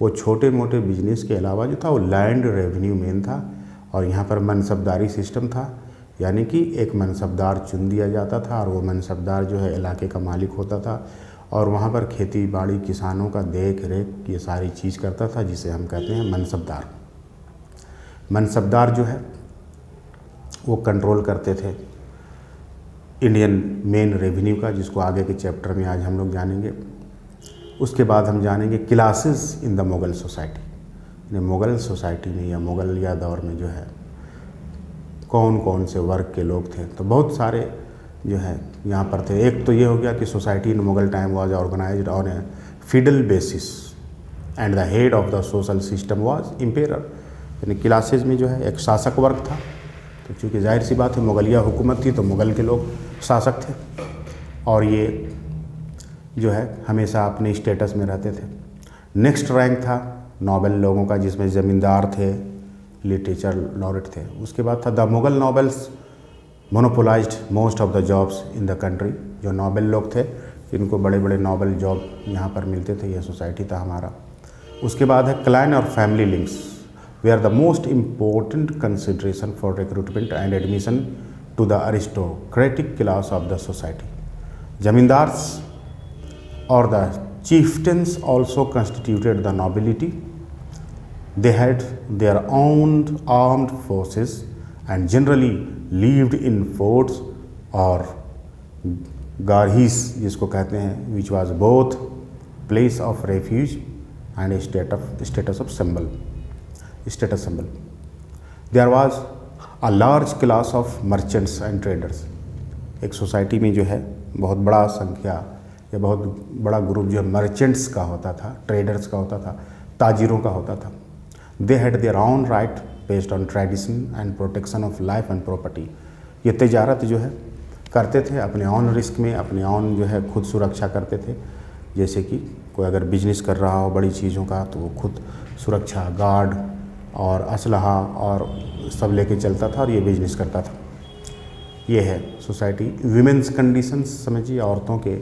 A: वो छोटे मोटे बिजनेस के अलावा जो था वो लैंड रेवेन्यू मेन था। और यहाँ पर मनसबदारी सिस्टम था, यानी कि एक मनसबदार चुन दिया जाता था और वो मनसबदार जो है इलाके का मालिक होता था और वहाँ पर खेती बाड़ी किसानों का देख रेख ये सारी चीज़ करता था, जिसे हम कहते हैं मनसबदार। मनसबदार जो है वो कंट्रोल करते थे इंडियन मेन रेवेन्यू का, जिसको आगे के चैप्टर में आज हम लोग जानेंगे। उसके बाद हम जानेंगे classes in the Mughal society. Mughal society में या मुग़लिया दौर में जो है कौन कौन से वर्ग के लोग थे, तो बहुत सारे जो है यहाँ पर थे। एक तो ये हो गया कि society in Mughal time was organized on a feudal basis and the head of the social system was emperor. यानी क्लासेस में जो है एक शासक वर्ग था, तो चूँकि जाहिर सी बात है मुग़लिया हुकूमत थी तो मुग़ल के लोग शासक थे और ये जो है हमेशा अपने स्टेटस में रहते थे। नेक्स्ट रैंक था नोबल लोगों का, जिसमें ज़मींदार थे, लिटरेचर लॉरेट थे। उसके बाद था the Mughal nobles monopolised most of the jobs in the country. जो नोबल लोग थे इनको बड़े बड़े नोबल जॉब यहाँ पर मिलते थे, यह सोसाइटी था हमारा। उसके बाद है क्लैन और family links were the most important consideration for recruitment and admission to the aristocratic class of the society. Zamindars or the chieftains also constituted the nobility. They had their own armed forces and generally lived in forts or garhis, जिसको कहते हैं, which was both place of refuge and a status symbol. There was a large class of merchants and traders. एक society में जो है बहुत बड़ा संख्या या बहुत बड़ा ग्रुप जो है मर्चेंट्स का होता था, ट्रेडर्स का होता था, ताजिरों का होता था। They had their own right based on tradition and protection of life and property. ये तजारत जो है करते थे अपने ऑन रिस्क में, अपने ऑन जो है खुद सुरक्षा करते थे। जैसे कि कोई अगर बिजनेस कर रहा हो बड़ी चीज़ों का तो वो खुद सुरक्षा, गार्ड और असलहा और सब लेके चलता था और ये बिजनेस करता था। ये है सोसाइटी। वीमेंस कंडीशंस समझिए, औरतों के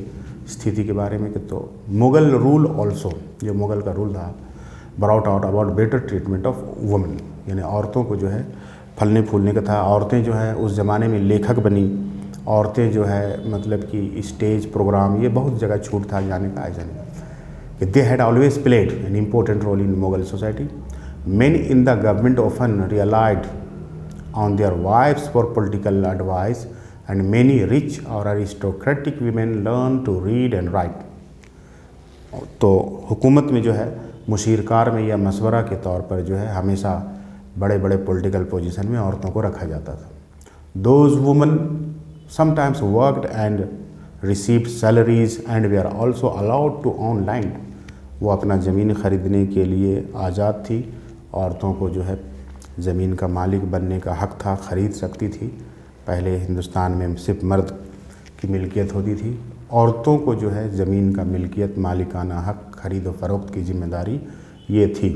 A: स्थिति के बारे में कि तो मुग़ल रूल ऑल्सो, जो मुग़ल का रूल था, brought out about better treatment of women. यानी औरतों को जो है फलने फूलने का था। औरतें जो है उस ज़माने में लेखक बनी, औरतें जो है मतलब कि स्टेज प्रोग्राम, ये बहुत जगह छूट था जाने का, ऐसा नहीं। They had always played an important role in Mughal society. Men in the government often relied on their wives for political advice and many rich or aristocratic women learn to read and write. तो हुकूमत में जो है मुशीरकार में या मशवरा के तौर पर जो है हमेशा बड़े बड़े पॉलिटिकल पोजीशन में औरतों को रखा जाता था। Those women sometimes worked and received salaries and were also allowed to own land. वो अपना ज़मीन ख़रीदने के लिए आज़ाद थी। औरतों को जो है ज़मीन का मालिक बनने का हक़ था, ख़रीद सकती थी। पहले हिंदुस्तान में सिर्फ मर्द की मिल्कियत होती थी, औरतों को जो है ज़मीन का मिल्कियत, मालिकाना हक़, ख़रीद व फ़रोख्त की ज़िम्मेदारी ये थी।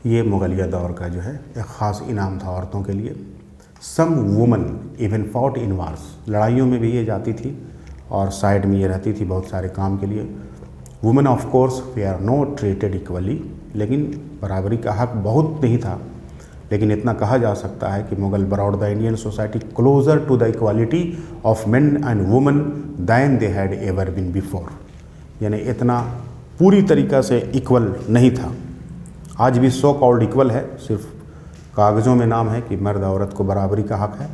A: ये मुग़लिया दौर का जो है एक ख़ास इनाम था औरतों के लिए। Some women even fought in wars, लड़ाइयों में भी ये जाती थी और साइड में ये रहती थी बहुत सारे काम के लिए। Women of course they are not treated equally, लेकिन बराबरी का हक़ बहुत नहीं था। लेकिन इतना कहा जा सकता है कि Mughal brought the Indian society closer to the equality of men and women than they had ever been before. यानी इतना पूरी तरीक़ा से इक्वल नहीं था। आज भी सो कॉल्ड इक्वल है, सिर्फ कागज़ों में नाम है कि मर्द औरत को बराबरी का हक़ है,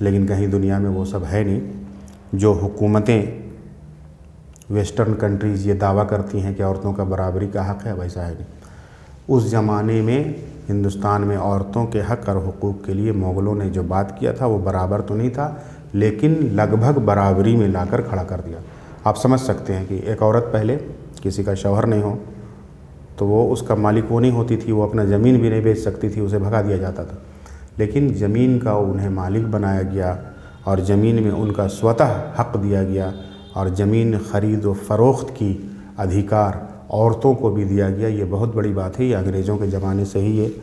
A: लेकिन कहीं दुनिया में वो सब है नहीं। जो हुकूमतें वेस्टर्न कंट्रीज़ ये दावा करती हैं कि औरतों का बराबरी का हक़ है, वैसा है नहीं। उस ज़माने में हिंदुस्तान में औरतों के हक़ और हुकूक़ के लिए मुग़लों ने जो बात किया था वो बराबर तो नहीं था, लेकिन लगभग बराबरी में लाकर खड़ा कर दिया। आप समझ सकते हैं कि एक औरत पहले किसी का शौहर नहीं हो तो वो उसका मालिक वो नहीं होती थी, वो अपना ज़मीन भी नहीं बेच सकती थी, उसे भगा दिया जाता था। लेकिन ज़मीन का उन्हें मालिक बनाया गया और ज़मीन में उनका स्वतः हक़ दिया गया और ज़मीन ख़रीद व फ़रोख्त की अधिकार औरतों को भी दिया गया। ये बहुत बड़ी बात है। ये अंग्रेज़ों के ज़माने से ही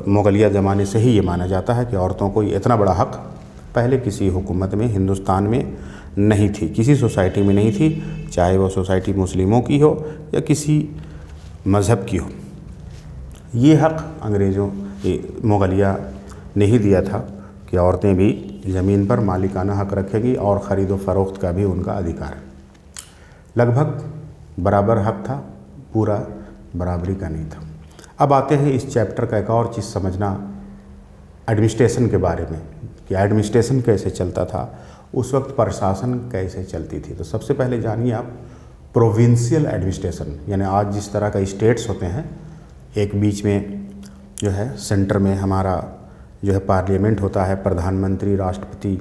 A: मुगलिया ज़माने से ही ये माना जाता है कि औरतों को इतना बड़ा हक पहले किसी हुकूमत में हिंदुस्तान में नहीं थी, किसी सोसाइटी में नहीं थी, चाहे वो सोसाइटी मुस्लिमों की हो या किसी मज़हब की हो। ये हक अंग्रेज़ों मुगलिया ने ही दिया था कि औरतें भी ज़मीन पर मालिकाना हक रखेंगी और ख़रीद व फ़रोख्त का भी उनका अधिकार है। लगभग बराबर हक था, पूरा बराबरी का नहीं था। अब आते हैं इस चैप्टर का एक और चीज़ समझना एडमिनिस्ट्रेशन के बारे में कि एडमिनिस्ट्रेशन कैसे चलता था, उस वक्त प्रशासन कैसे चलती थी। तो सबसे पहले जानिए आप प्रोविंशियल एडमिनिस्ट्रेशन, यानी आज जिस तरह का स्टेट्स होते हैं, एक बीच में जो है सेंटर में हमारा जो है पार्लियामेंट होता है, प्रधानमंत्री, राष्ट्रपति,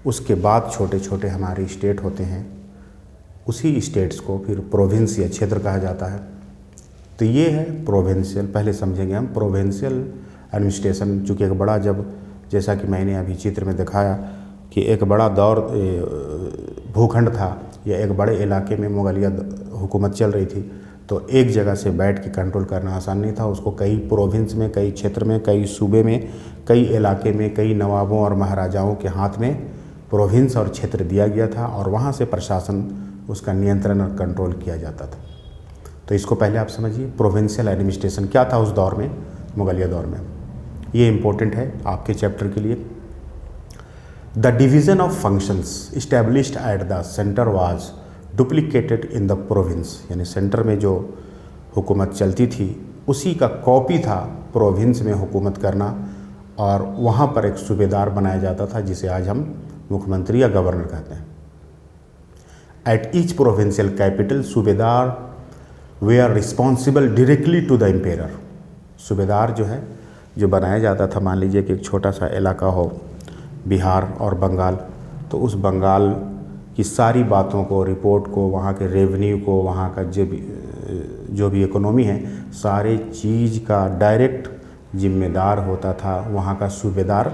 A: उसके बाद छोटे छोटे हमारे स्टेट होते हैं, उसी स्टेट्स को फिर प्रोविंस या क्षेत्र कहा जाता है। तो ये है प्रोविंशियल। पहले समझेंगे हम प्रोविंशियल एडमिनिस्ट्रेशन, चूँकि एक बड़ा, जैसा कि मैंने अभी चित्र में दिखाया कि एक बड़ा दौर भूखंड था या एक बड़े इलाके में मुगलिया हुकूमत चल रही थी, तो एक जगह से बैठ के कंट्रोल करना आसान नहीं था। उसको कई प्रोविंस में, कई क्षेत्र में, कई सूबे में, कई इलाके में, कई नवाबों और महाराजाओं के हाथ में प्रोविंस और क्षेत्र दिया गया था और वहाँ से प्रशासन उसका नियंत्रण और कंट्रोल किया जाता था। तो इसको पहले आप समझिए प्रोविंशियल एडमिनिस्ट्रेशन क्या था उस दौर में, मुगलिया दौर में। ये इम्पोर्टेंट है आपके चैप्टर के लिए। The division of functions established at the centre was duplicated in the province, यानी सेंटर में जो हुकूमत चलती थी उसी का कॉपी था प्रोविंस में हुकूमत करना, और वहाँ पर एक सूबेदार बनाया जाता था जिसे आज हम मुख्यमंत्री या गवर्नर कहते हैं। At each provincial capital subedar they are responsible directly to the emperor. Subedar जो है जो बनाया जाता था, मान लीजिए कि एक छोटा सा इलाका हो बिहार और बंगाल, तो उस बंगाल की सारी बातों को, रिपोर्ट को, वहाँ के रेवेन्यू को, वहाँ का जो भी इकोनॉमी है, सारे चीज़ का डायरेक्ट जिम्मेदार होता था वहाँ का सूबेदार,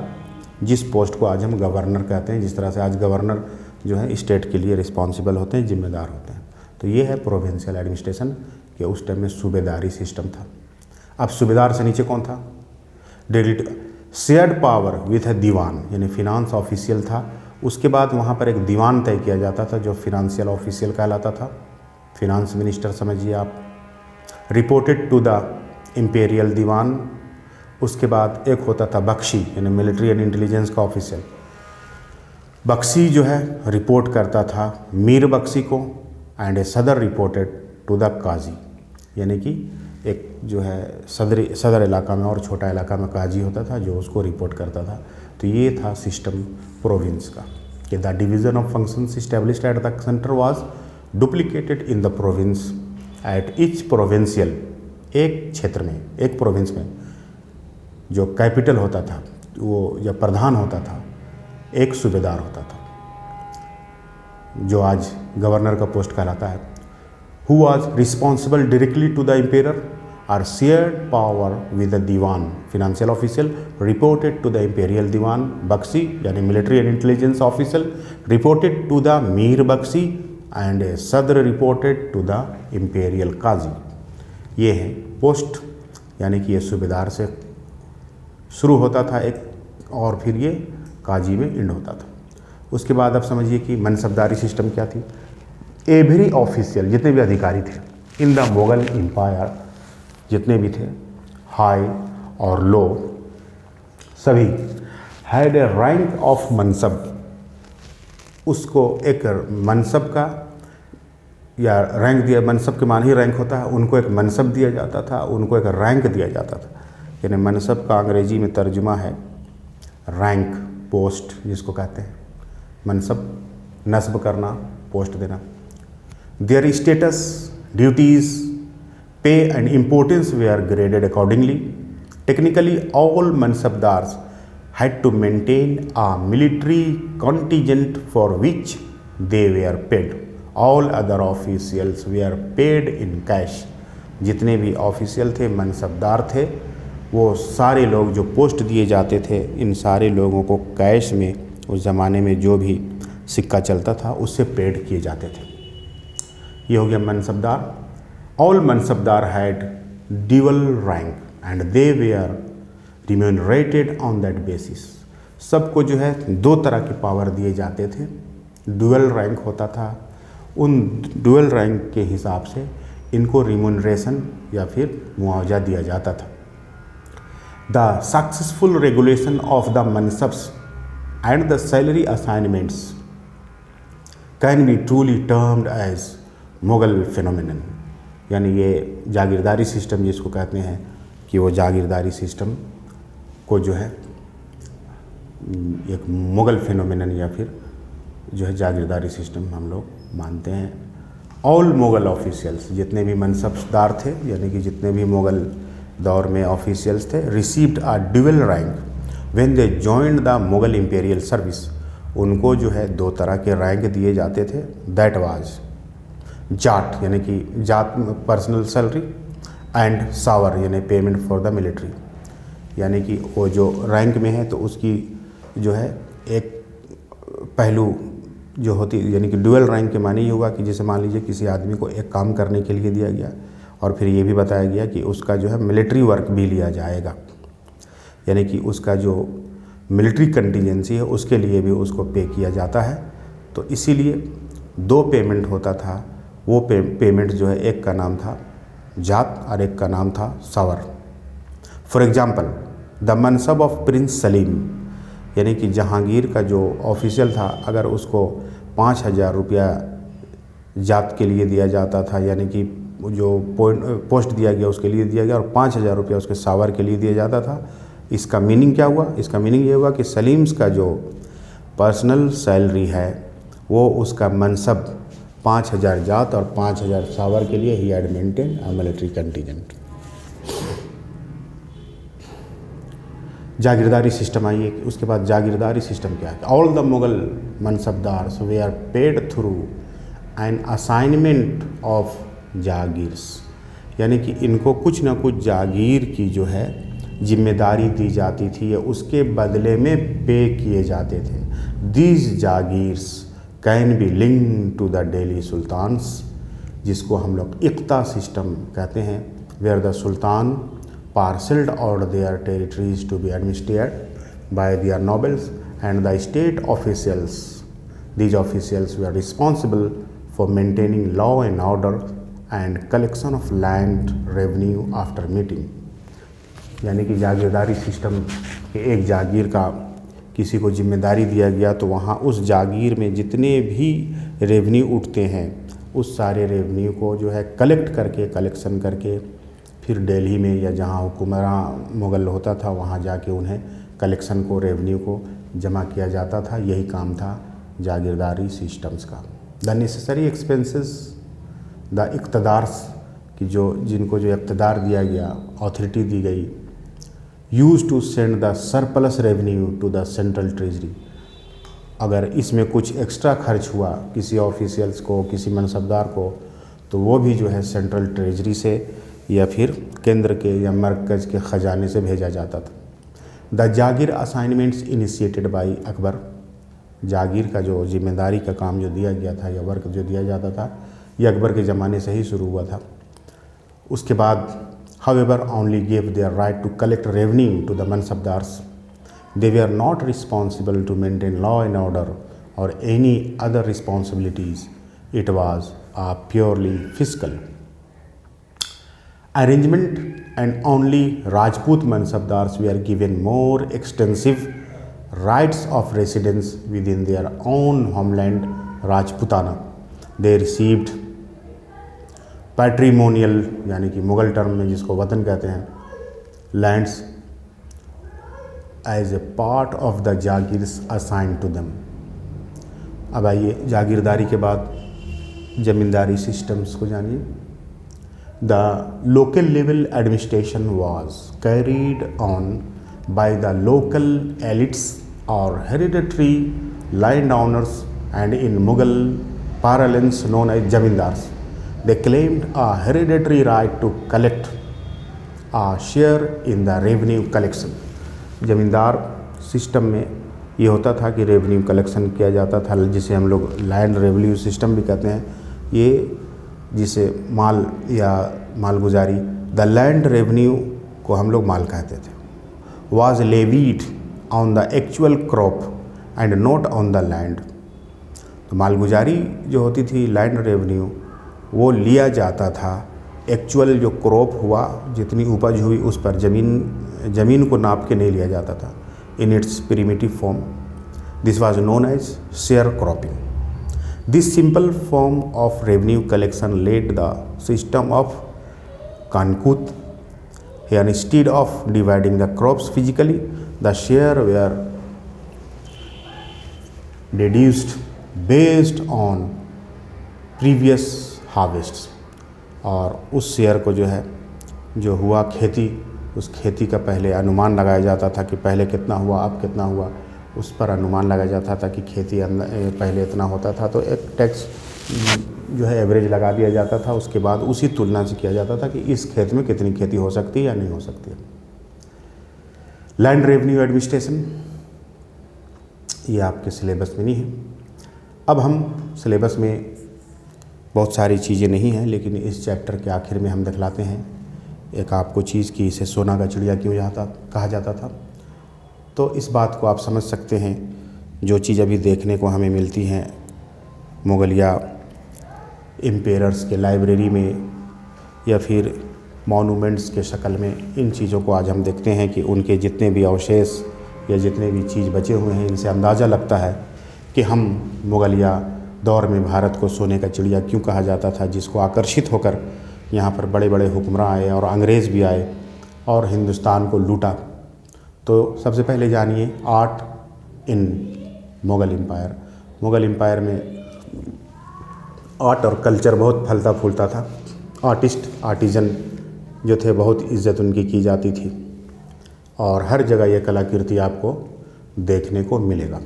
A: जिस पोस्ट को आज हम गवर्नर कहते हैं। जिस तरह से आज गवर्नर जो है स्टेट के लिए रिस्पॉन्सिबल होते हैं, जिम्मेदार होते हैं। तो ये है प्रोविंशियल एडमिनिस्ट्रेशन कि उस टाइम में सूबेदारी सिस्टम था। अब सूबेदार से नीचे कौन था? शेयर्ड पावर विथ ए दीवान, यानी फिनांस ऑफिशियल था। उसके बाद वहाँ पर एक दीवान तय किया जाता था जो फिनेंशियल ऑफिशियल कहलाता था, फिनांस मिनिस्टर समझिए आप। रिपोर्टेड टू द इम्पेरियल दीवान। उसके बाद एक होता था बख्शी, यानी मिलिट्री एंड इंटेलिजेंस का ऑफिशियल। बख्शी जो है रिपोर्ट करता था मीर बख्शी को, एंड ए सदर रिपोर्टेड टू द काजी, यानी कि एक जो है सदर इलाका में और छोटा इलाका में काजी होता था जो उसको रिपोर्ट करता था। तो ये था सिस्टम प्रोविंस का कि the division of functions established at the centre was duplicated in the province at each provincial. एक क्षेत्र में, एक प्रोविंस में जो कैपिटल होता था, वो या प्रधान होता था, एक सूबेदार होता था जो आज गवर्नर का पोस्ट कहलाता है, who was responsible directly to the emperor or shared power with the diwan financial official reported to the imperial diwan bakshi, यानी military and intelligence official reported to the mir bakshi and a sadr reported to the imperial qazi। ये है post, यानी कि ये सूबेदार से शुरू होता था एक, और फिर ये काजी में एंड होता था। उसके बाद आप समझिए कि मनसबदारी सिस्टम क्या थी। एवरी ऑफिशियल, जितने भी अधिकारी थे इन द मुगल एम्पायर, जितने भी थे हाई और लो, सभी हैड ए रैंक ऑफ मनसब। उसको एक मनसब का या रैंक दिया, मनसब के मान ही रैंक होता है, उनको एक मनसब दिया जाता था, उनको एक रैंक दिया जाता था। यानी मनसब का अंग्रेजी में तर्जुमा है रैंक, पोस्ट जिसको कहते हैं। मनसब नस्ब करना, पोस्ट देना। Their status, duties, pay and importance they are graded accordingly. Technically all mansabdars had to maintain a military contingent for which they were paid. All other officials were paid in cash. जितने भी official थे, मनसबदार थे, वो सारे लोग जो post दिए जाते थे, इन सारे लोगों को कैश में, उस ज़माने में जो भी सिक्का चलता था उससे पेड किए जाते थे। ये हो गया mansabdar. All mansabdar had dual rank and they were remunerated on that basis. सबको जो है दो तरह के पावर दिए जाते थे, ड्यूअल रैंक होता था, उन ड्यूअल रैंक के हिसाब से इनको रिम्यूनरेशन या फिर मुआवजा दिया जाता था। The successful regulation of the mansabs and the salary assignments can be truly termed as Mughal phenomenon. यानी ये जागीरदारी सिस्टम जिसको कहते हैं कि वो जागीरदारी सिस्टम को जो है एक मुगल फिनोमिनन या फिर जो है जागीरदारी सिस्टम हम लोग मानते हैं। ऑल मुगल ऑफिशियल्स, जितने भी मनसबदार थे यानी कि जितने भी मुगल दौर में ऑफिशियल्स थे, received a dual rank when they joined the Mughal imperial service. उनको जो है दो तरह के रैंक दिए जाते थे। दैट वाज जाट यानी कि जाट पर्सनल सैलरी एंड सावर यानी पेमेंट फॉर द मिलिट्री। यानी कि वो जो रैंक में है तो उसकी जो है एक पहलू जो होती यानी कि ड्यूअल रैंक के माने ये होगा कि जैसे मान लीजिए किसी आदमी को एक काम करने के लिए दिया गया और फिर ये भी बताया गया कि उसका जो है मिलिट्री वर्क भी लिया जाएगा, यानी कि उसका जो मिलिट्री कंटीजेंसी है उसके लिए भी उसको पे किया जाता है। तो इसीलिए दो पेमेंट होता था। वो पेमेंट जो है एक का नाम था जात और एक का नाम था सावर। For example the mansab of prince Salim, यानी कि जहांगीर का जो ऑफिशियल था, अगर उसको 5,000 रुपया जात के लिए दिया जाता था, यानी कि जो पोस्ट दिया गया उसके लिए दिया गया, और 5,000 रुपया उसके सावर के लिए दिया जाता था। इसका मीनिंग क्या हुआ? इसका मीनिंग ये हुआ कि सलीम्स का जो पर्सनल सैलरी है वो उसका मनसब 5,000 जात और 5,000 सावर के लिए he had maintain a military contingent. जागीरदारी सिस्टम आइए, उसके बाद जागीरदारी सिस्टम क्या है? All the Mughal mansabdars they are paid through an assignment of jagirs, यानी कि इनको कुछ ना कुछ जागीर की जो है जिम्मेदारी दी जाती थी या उसके बदले में पे किए जाते थे। These jagirs can be link to the Delhi sultans, जिसको हम लोग इक्ता सिस्टम कहते हैं, where the sultan parceled out their territories to be administered by their nobles and the state officials. These officials were responsible for maintaining law and order and collection of land revenue after meeting. यानी कि जागीरदारी system के एक जागीर का किसी को जिम्मेदारी दिया गया तो वहाँ उस जागीर में जितने भी रेवेन्यू उठते हैं उस सारे रेवेन्यू को जो है कलेक्शन करके फिर दिल्ली में या जहाँ हुक्मरान मुग़ल होता था वहाँ जाके उन्हें कलेक्शन को रेवेन्यू को जमा किया जाता था। यही काम था जागीरदारी सिस्टम्स का। The necessary expenses the iqtadars की जिनको जो इक़्तिदार दिया गया, अथॉरिटी दी गई, use to send the surplus revenue to the central treasury. अगर इसमें कुछ एक्स्ट्रा खर्च हुआ किसी ऑफिशियल्स को, किसी मनसबदार को, तो वो भी जो है सेंट्रल ट्रेजरी से या फिर केंद्र के या मरकज़ के ख़जाने से भेजा जाता था। The jagir assignments initiated by Akbar, jagir का जो जिम्मेदारी का काम जो दिया गया था या वर्क जो दिया जाता था ये अकबर के ज़माने से ही शुरू हुआ था। उसके बाद however only give their right to collect revenue to the mansabdars, they were are not responsible to maintain law and order और any other responsibilities, it was a purely fiscal arrangement, and only Rajput Mansabdars were given more extensive rights of residence within their own homeland Rajputana. They received patrimonial यानी कि Mughal term में जिसको वतन कहते हैं, lands as a part of the jagirs assigned to them. अब आइए जागीरदारी के बाद ज़मींदारी सिस्टम्स को जानिए। The local level administration was carried on by the local elites और hereditary land owners and in Mughal parlance known as zamindars. They claimed a hereditary right to collect a share in the revenue collection. ज़मींदार system में ये होता था कि revenue collection किया जाता था, जिसे हम लोग लैंड रेवेन्यू सिस्टम भी कहते हैं। ये जिसे माल या मालगुजारी, द लैंड रेवेन्यू को हम लोग माल कहते थे, was levied on the actual crop and not on the land. तो मालगुजारी जो होती थी, लैंड रेवेन्यू, वो लिया जाता था एक्चुअल जो क्रॉप हुआ, जितनी उपज हुई उस पर, ज़मीन को नाप के नहीं लिया जाता था। In its primitive form this was known as sharecropping. This simple form of revenue collection led the system of kankut. Here instead of dividing the crops physically, the share were deduced based on previous harvests। और उस share को जो है, जो हुआ खेती, उस खेती का पहले अनुमान लगाया जाता था कि पहले कितना हुआ, अब कितना हुआ, उस पर अनुमान लगाया जाता था कि खेती पहले इतना होता था, तो एक टैक्स जो है एवरेज लगा दिया जाता था। उसके बाद उसी तुलना से किया जाता था कि इस खेत में कितनी खेती हो सकती है या नहीं हो सकती है। लैंड रेवेन्यू एडमिनिस्ट्रेशन, ये आपके सिलेबस में नहीं है। अब हम सिलेबस में बहुत सारी चीज़ें नहीं हैं, लेकिन इस चैप्टर के आखिर में हम दिखलाते हैं एक आपको चीज़ कि इसे सोना का चिड़िया क्यों कहा जाता था। तो इस बात को आप समझ सकते हैं, जो चीज़ अभी देखने को हमें मिलती हैं मुगलिया एम्पेयरर्स के लाइब्रेरी में या फिर मॉन्यूमेंट्स के शक्ल में, इन चीज़ों को आज हम देखते हैं कि उनके जितने भी अवशेष या जितने भी चीज़ बचे हुए हैं, इनसे अंदाज़ा लगता है कि हम मुगलिया दौर में भारत को सोने का चिड़िया क्यों कहा जाता था, जिसको आकर्षित होकर यहाँ पर बड़े बड़े हुक्मरान आए और अंग्रेज़ भी आए और हिंदुस्तान को लूटा। तो सबसे पहले जानिए art in Mughal empire. Mughal empire में आर्ट और कल्चर बहुत फलता फूलता था। आर्टिज़न जो थे, बहुत इज़्ज़त उनकी की जाती थी और हर जगह ये कलाकृति आपको देखने को मिलेगा।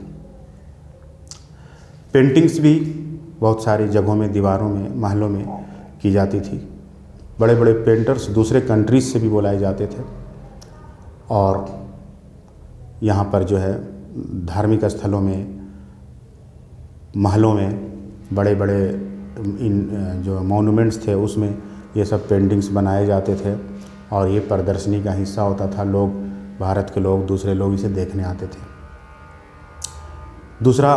A: पेंटिंग्स भी बहुत सारी जगहों में, दीवारों में, महलों में की जाती थी। बड़े बड़े पेंटर्स दूसरे कंट्रीज़ से भी बुलाए जाते थे और यहाँ पर जो है धार्मिक स्थलों में, महलों में, बड़े बड़े इन जो मॉन्यूमेंट्स थे उसमें ये सब पेंटिंग्स बनाए जाते थे और ये प्रदर्शनी का हिस्सा होता था। लोग, भारत के लोग, दूसरे लोग इसे देखने आते थे। दूसरा,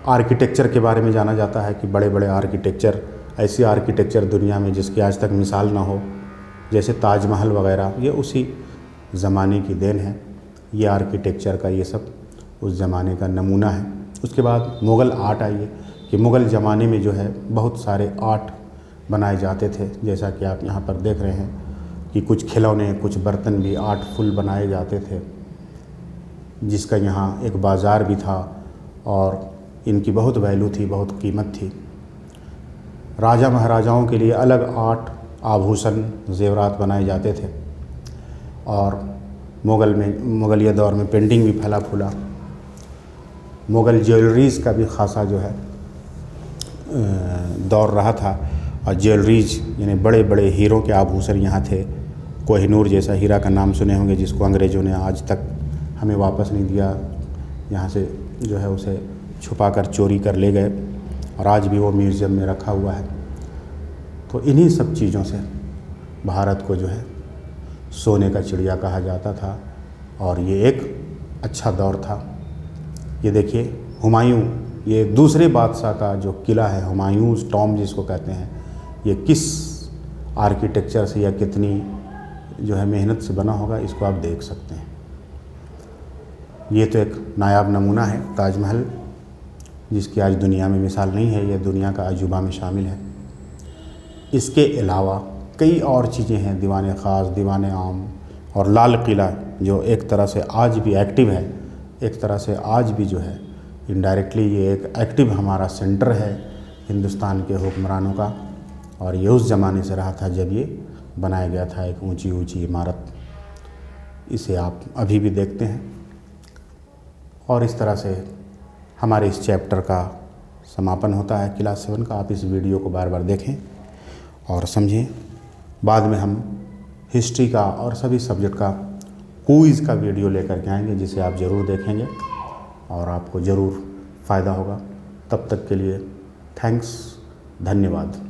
A: आर्किटेक्चर के बारे में जाना जाता है कि बड़े बड़े आर्किटेक्चर, ऐसी आर्किटेक्चर दुनिया में जिसकी आज तक मिसाल ना हो, जैसे ताजमहल वगैरह, ये उसी ज़माने की देन है। ये आर्किटेक्चर का ये सब उस ज़माने का नमूना है। उसके बाद मुग़ल आर्ट आइए कि मुग़ल ज़माने में जो है बहुत सारे आर्ट बनाए जाते थे, जैसा कि आप यहाँ पर देख रहे हैं कि कुछ खिलौने, कुछ बर्तन भी आर्टफुल बनाए जाते थे, जिसका यहाँ एक बाज़ार भी था और इनकी बहुत वैल्यू थी, बहुत कीमत थी। राजा महाराजाओं के लिए अलग आर्ट, आभूषण, जेवरात बनाए जाते थे और मुग़लिया दौर में पेंटिंग भी फला फूला। मुग़ल ज्वेलरीज़ का भी ख़ासा जो है दौर रहा था और ज्वेलरीज यानी बड़े बड़े हीरों के आभूषण यहाँ थे। कोहिनूर जैसा हीरा का नाम सुने होंगे, जिसको अंग्रेज़ों ने आज तक हमें वापस नहीं दिया, यहाँ से जो है उसे छुपा कर चोरी कर ले गए और आज भी वो म्यूज़ियम में रखा हुआ है। तो इन्हीं सब चीज़ों से भारत को जो है सोने का चिड़िया कहा जाता था और ये एक अच्छा दौर था। ये देखिए हुमायूं, ये दूसरे बादशाह का जो किला है, हुमायूंस टॉम्ब जिसको कहते हैं, ये किस आर्किटेक्चर से या कितनी जो है मेहनत से बना होगा, इसको आप देख सकते हैं। ये तो एक नायाब नमूना है ताजमहल, जिसकी आज दुनिया में मिसाल नहीं है, यह दुनिया का अजूबा में शामिल है। इसके अलावा कई और चीज़ें हैं, दीवान ख़ास, दीवान आम और लाल किला, जो एक तरह से आज भी एक्टिव है, एक तरह से आज भी जो है इनडायरेक्टली ये एक एक्टिव हमारा सेंटर है हिंदुस्तान के हुक्मरानों का। और ये उस ज़माने से रहा था जब ये बनाया गया था, एक ऊंची ऊंची इमारत। इसे आप अभी भी देखते हैं। और इस तरह से हमारे इस चैप्टर का समापन होता है क्लास 7 का। आप इस वीडियो को बार बार देखें और समझें। बाद में हम हिस्ट्री का और सभी सब्जेक्ट का क्विज़ का वीडियो लेकर के आएंगे, जिसे आप ज़रूर देखेंगे और आपको ज़रूर फ़ायदा होगा। तब तक के लिए थैंक्स, धन्यवाद।